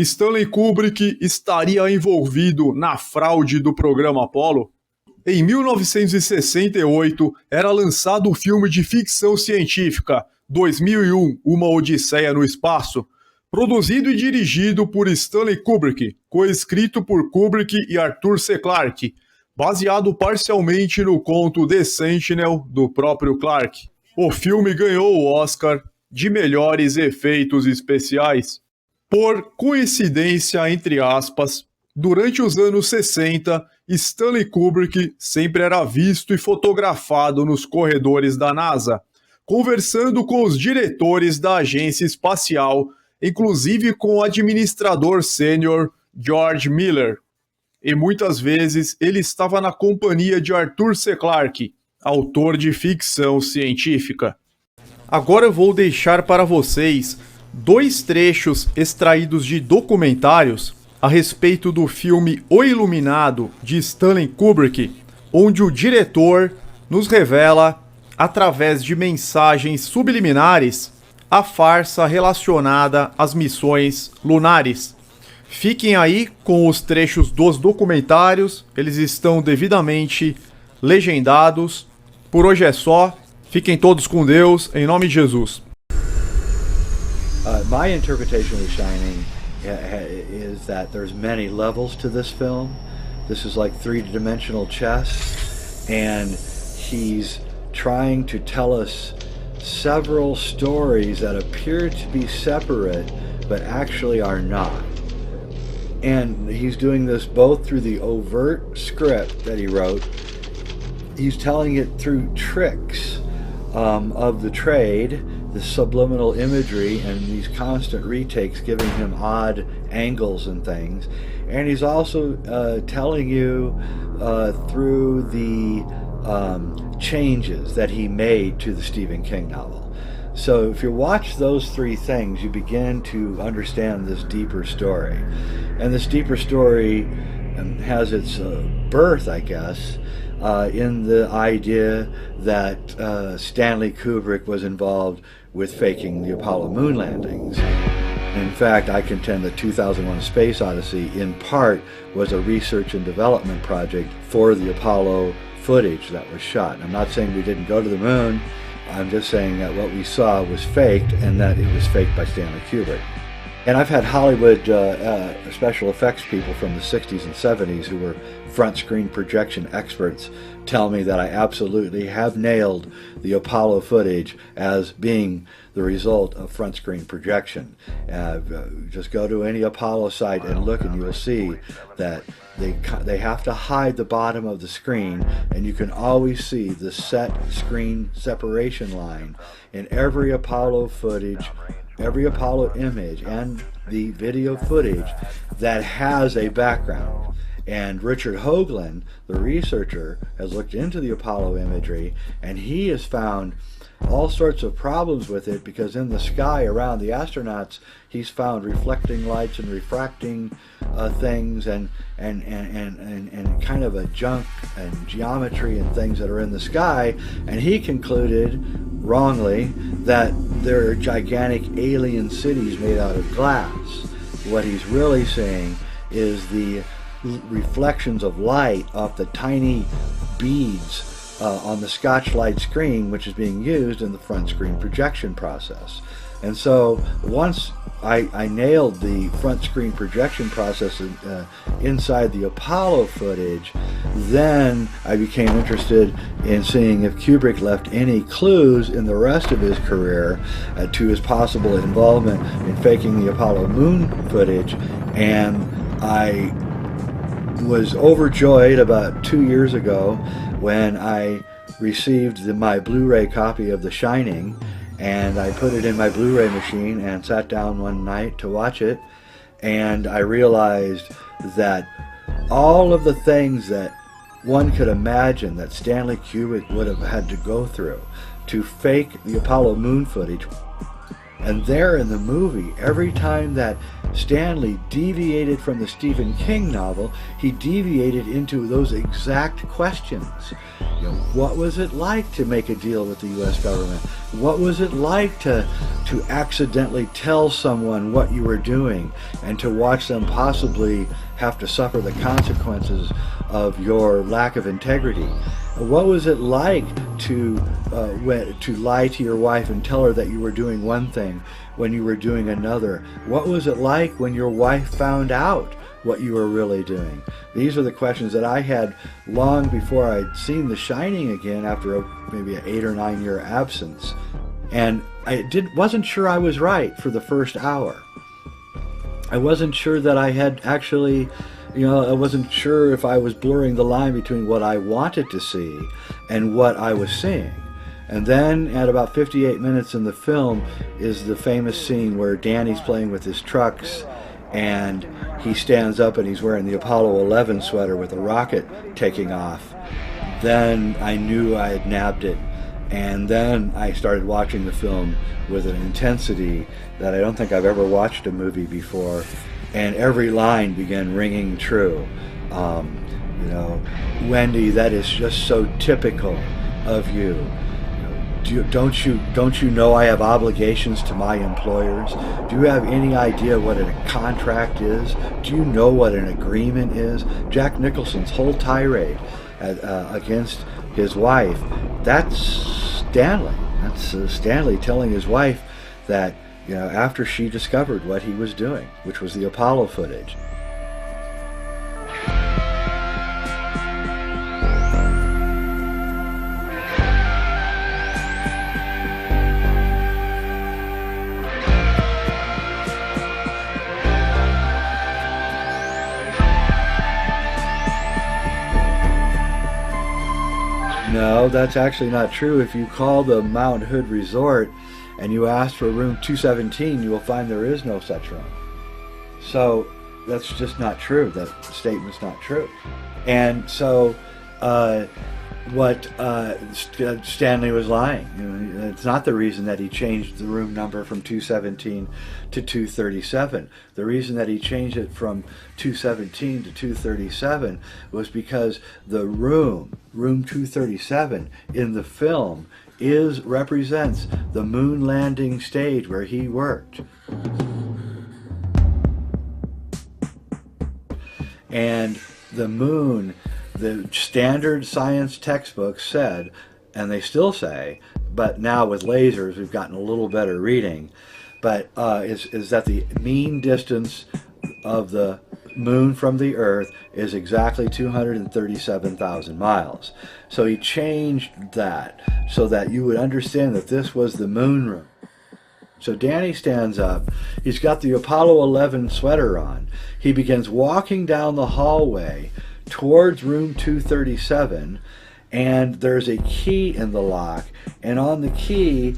Stanley Kubrick estaria envolvido na fraude do Programa Apollo? Em 1968, era lançado o filme de ficção científica 2001, Uma Odisseia no Espaço, produzido e dirigido por Stanley Kubrick, coescrito por Kubrick e Arthur C. Clarke, baseado parcialmente no conto The Sentinel, do próprio Clarke. O filme ganhou o Oscar de melhores efeitos especiais. Por coincidência, entre aspas, durante os anos 60, Stanley Kubrick sempre era visto e fotografado nos corredores da NASA, conversando com os diretores da agência espacial, inclusive com o administrador sênior George Miller. E muitas vezes ele estava na companhia de Arthur C. Clarke, autor de ficção científica. Agora eu vou deixar para vocês 2 trechos extraídos de documentários a respeito do filme O Iluminado, de Stanley Kubrick, onde o diretor nos revela, através de mensagens subliminares, a farsa relacionada às missões lunares. Fiquem aí com os trechos dos documentários, eles estão devidamente legendados. Por hoje é só, fiquem todos com Deus, em nome de Jesus. My interpretation of The Shining is that there's many levels to this film. This is like three-dimensional chess, and he's trying to tell us several stories that appear to be separate, but actually are not. And he's doing this both through the overt script that he wrote. He's telling it through tricks of the trade, the subliminal imagery, and these constant retakes giving him odd angles and things. And he's also telling you through the changes that he made to the Stephen King novel. So if you watch those 3 things, you begin to understand this deeper story. And this deeper story has its birth, I guess, in the idea that Stanley Kubrick was involved with faking the Apollo moon landings. In fact, I contend that 2001: Space Odyssey, in part, was a research and development project for the Apollo footage that was shot. I'm not saying we didn't go to the moon. I'm just saying that what we saw was faked, and that it was faked by Stanley Kubrick. And I've had Hollywood special effects people from the 60s and 70s who were front screen projection experts tell me that I absolutely have nailed the Apollo footage as being the result of front screen projection. Just go to any Apollo site and look, and you'll see that they have to hide the bottom of the screen, and you can always see the set screen separation line in every Apollo footage, every Apollo image, and the video footage that has a background. And Richard Hoagland, the researcher, has looked into the Apollo imagery, and he has found all sorts of problems with it, because in the sky around the astronauts he's found reflecting lights and refracting things and kind of a junk and geometry and things that are in the sky, and he concluded wrongly that there are gigantic alien cities made out of glass. What he's really saying is the reflections of light off the tiny beads on the Scotch-Light screen, which is being used in the front screen projection process. And so once I nailed the front screen projection process inside the Apollo footage, then I became interested in seeing if Kubrick left any clues in the rest of his career to his possible involvement in faking the Apollo moon footage. And I was overjoyed about 2 years ago when I received my Blu-ray copy of The Shining, and I put it in my Blu-ray machine and sat down one night to watch it, and I realized that all of the things that one could imagine that Stanley Kubrick would have had to go through to fake the Apollo moon footage, and there in the movie, every time that Stanley deviated from the Stephen King novel, he deviated into those exact questions. What was it like to make a deal with the U.S. government? What was it like to accidentally tell someone what you were doing and to watch them possibly have to suffer the consequences of your lack of integrity? What was it like to lie to your wife and tell her that you were doing one thing when you were doing another? What was it like when your wife found out what you were really doing? These are the questions that I had long before I'd seen The Shining again after maybe an 8 or 9 year absence. And I wasn't sure I was right for the first hour. I wasn't sure that I had actually, I wasn't sure if I was blurring the line between what I wanted to see and what I was seeing. And then at about 58 minutes in the film is the famous scene where Danny's playing with his trucks and he stands up and he's wearing the Apollo 11 sweater with a rocket taking off. Then I knew I had nabbed it. And then I started watching the film with an intensity that I don't think I've ever watched a movie before. And every line began ringing true. Wendy, that is just so typical of you. Don't you know I have obligations to my employers? Do you have any idea what a contract is? Do you know what an agreement is? Jack Nicholson's whole tirade against his wife, that's Stanley. That's Stanley telling his wife that, after she discovered what he was doing, which was the Apollo footage. No, that's actually not true. If you call the Mount Hood Resort and you ask for room 217, you will find there is no such room. So that's just not true. That statement's not true. And so Stanley was lying. It's not the reason that he changed the room number from 217 to 237. The reason that he changed it from 217 to 237 was because the room 237 in the film represents the moon landing stage where he worked. And the moon, the standard science textbooks said, and they still say, but now with lasers we've gotten a little better reading, but is that the mean distance of the moon from the Earth is exactly 237,000 miles. So he changed that so that you would understand that this was the moon room. So Danny stands up. He's got the Apollo 11 sweater on. He begins walking down the hallway towards room 237, and there's a key in the lock, and on the key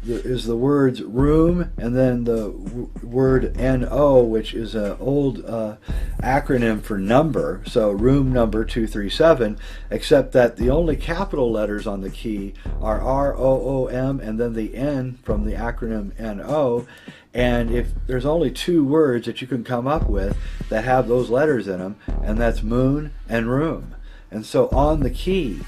is the words room and then the word NO, which is an old acronym for number, so room number 237, except that the only capital letters on the key are ROOM and then the N from the acronym NO. And if there's only two words that you can come up with that have those letters in them, and that's moon and room. And so on the key,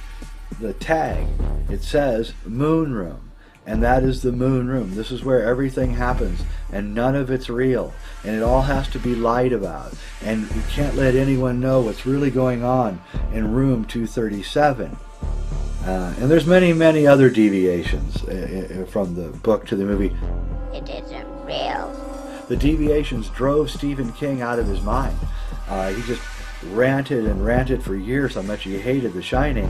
the tag, it says moon room. And that is the moon room. This is where everything happens, and none of it's real, and it all has to be lied about, and you can't let anyone know what's really going on in room 237. And there's many other deviations from the book to the movie. It isn't real. The deviations drove Stephen King out of his mind. He just ranted and ranted for years how much he hated The Shining,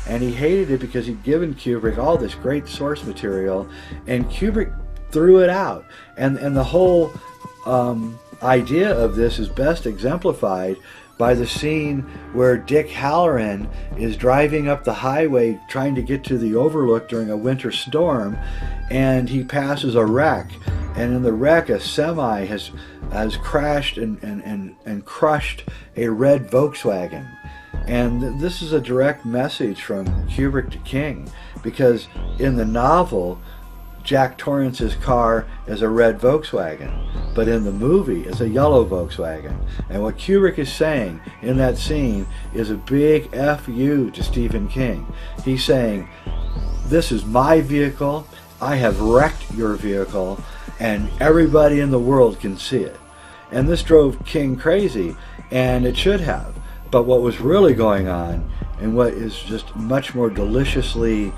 and he hated it because he'd given Kubrick all this great source material, and Kubrick threw it out. And the whole idea of this is best exemplified by the scene where Dick Halloran is driving up the highway trying to get to the Overlook during a winter storm, and he passes a wreck, and in the wreck a semi has crashed and crushed a red Volkswagen. And this is a direct message from Kubrick to King, because in the novel Jack Torrance's car is a red Volkswagen, but in the movie it's a yellow Volkswagen. And what Kubrick is saying in that scene is a big F-U to Stephen King. He's saying, this is my vehicle, I have wrecked your vehicle, and everybody in the world can see it. And this drove King crazy, and it should have. But what was really going on, and what is just much more deliciously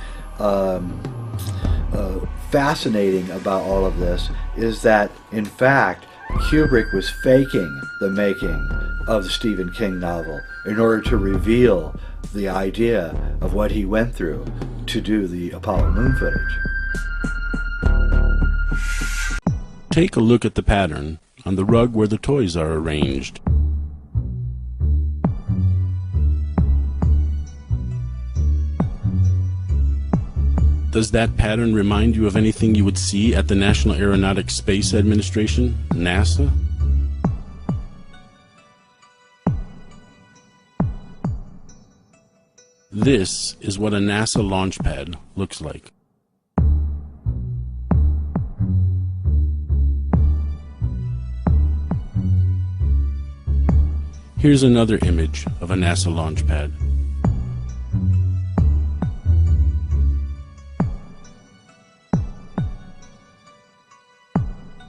fascinating about all of this, is that in fact Kubrick was faking the making of the Stephen King novel in order to reveal the idea of what he went through to do the Apollo moon footage. Take a look at the pattern on the rug where the toys are arranged. Does that pattern remind you of anything you would see at the National Aeronautics Space Administration, NASA? This is what a NASA launch pad looks like. Here's another image of a NASA launch pad.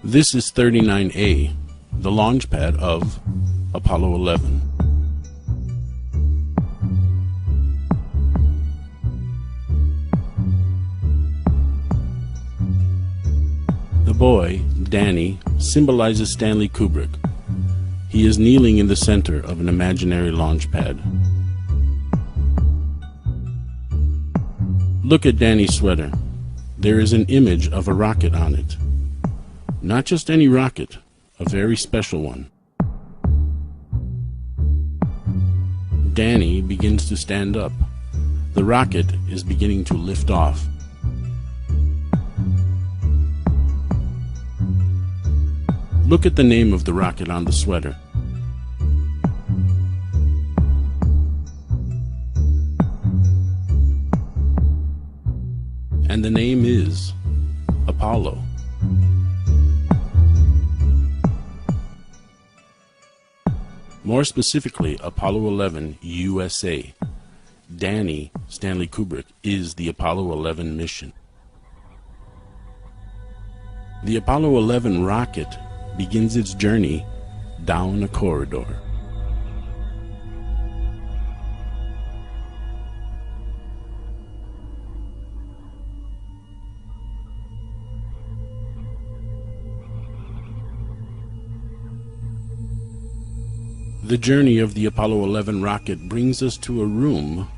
This is 39A, the launch pad of Apollo 11. The boy, Danny, symbolizes Stanley Kubrick. He is kneeling in the center of an imaginary launch pad. Look at Danny's sweater. There is an image of a rocket on it. Not just any rocket, a very special one. Danny begins to stand up. The rocket is beginning to lift off. Look at the name of the rocket on the sweater. And the name is Apollo. More specifically, Apollo 11 USA. Danny, Stanley Kubrick, is the Apollo 11 mission. The Apollo 11 rocket begins its journey down a corridor. The journey of the Apollo 11 rocket brings us to a room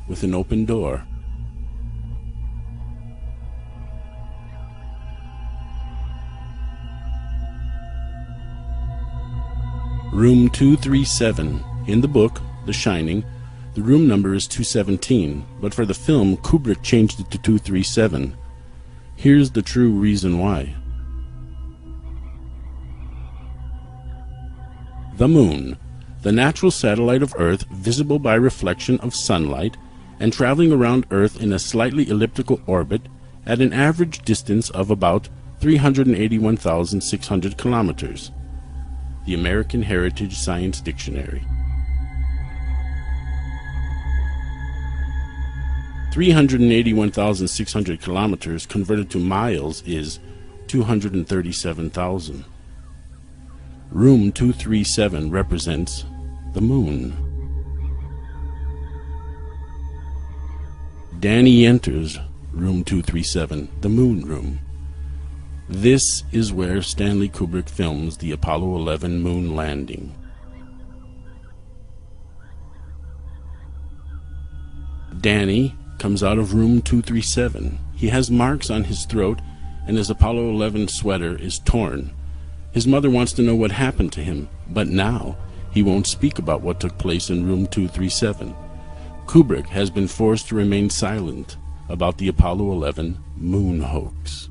with an open door. Room 237. In the book, The Shining, the room number is 217, but for the film, Kubrick changed it to 237. Here's the true reason why. The moon, the natural satellite of Earth, visible by reflection of sunlight and traveling around Earth in a slightly elliptical orbit at an average distance of about 381,600 kilometers. The American Heritage Science Dictionary. 381,600 kilometers converted to miles is 237,000. Room 237 represents the moon. Danny enters room 237, the moon room. This is where Stanley Kubrick films the Apollo 11 moon landing. Danny comes out of room 237. He has marks on his throat and his Apollo 11 sweater is torn. His mother wants to know what happened to him, but now he won't speak about what took place in room 237. Kubrick has been forced to remain silent about the Apollo 11 moon hoax.